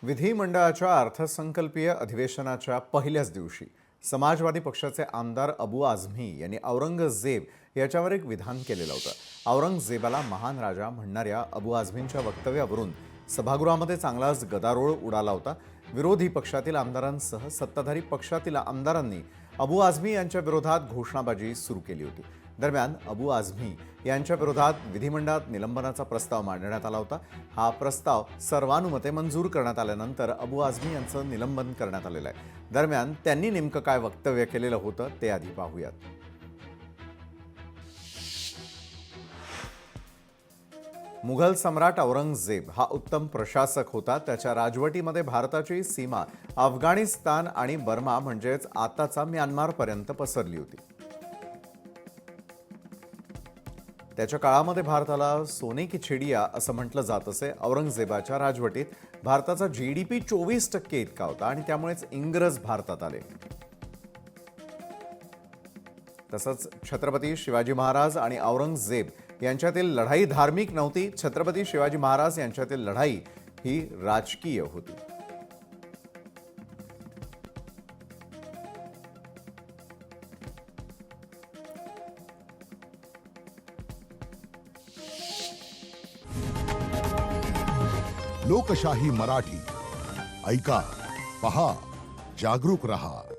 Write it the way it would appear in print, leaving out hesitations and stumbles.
विधिमंडळाच्या अर्थसंकल्पीय अधिवेशनाच्या पहिल्याच दिवशी समाजवादी पक्षाचे आमदार अबू आझमी यांनी औरंगजेब याच्यावर एक विधान केलेलं होतं। औरंगजेबाला महान राजा म्हणणाऱ्या अबू आझमींच्या वक्तव्यावरून सभागृहामध्ये चांगलाच गदारोळ उडाला होता। विरोधी पक्षातील आमदारांसह सत्ताधारी पक्षातील आमदारांनी अबू आझमी यांच्या विरोधात घोषणाबाजी सुरू केली होती। दरम्यान अबू आझमी यांच्या विरोधात विधिमंडळात निलंबनाचा प्रस्ताव मांडण्यात आला होता। हा प्रस्ताव सर्वानुमते मंजूर करण्यात आल्यानंतर अबू आझमी यांचं निलंबन करण्यात आलेलं आहे। दरम्यान त्यांनी नेमकं काय वक्तव्य केलेलं होतं ते आधी पाहूयात। मुघल सम्राट औरंगजेब हा उत्तम प्रशासक होता। त्याच्या राजवटीमध्ये भारताची सीमा अफगाणिस्तान आणि बर्मा म्हणजेच आताचा म्यानमारपर्यंत पसरली होती। त्याच्या काळामध्ये भारताला सोने की चिडिया असं म्हटलं जात असे। औरंगजेबाच्या राजवटीत भारताचा GDP 24% इतका होता आणि त्यामुळेच इंग्रज भारतात आले। तसंच छत्रपती शिवाजी महाराज आणि औरंगजेब यांच्यातील लढाई धार्मिक नव्हती। छत्रपती शिवाजी महाराज यांच्यातील लढाई ही राजकीय होती। लोकशाही मराठी ऐका, पहा, जागरूक रहा।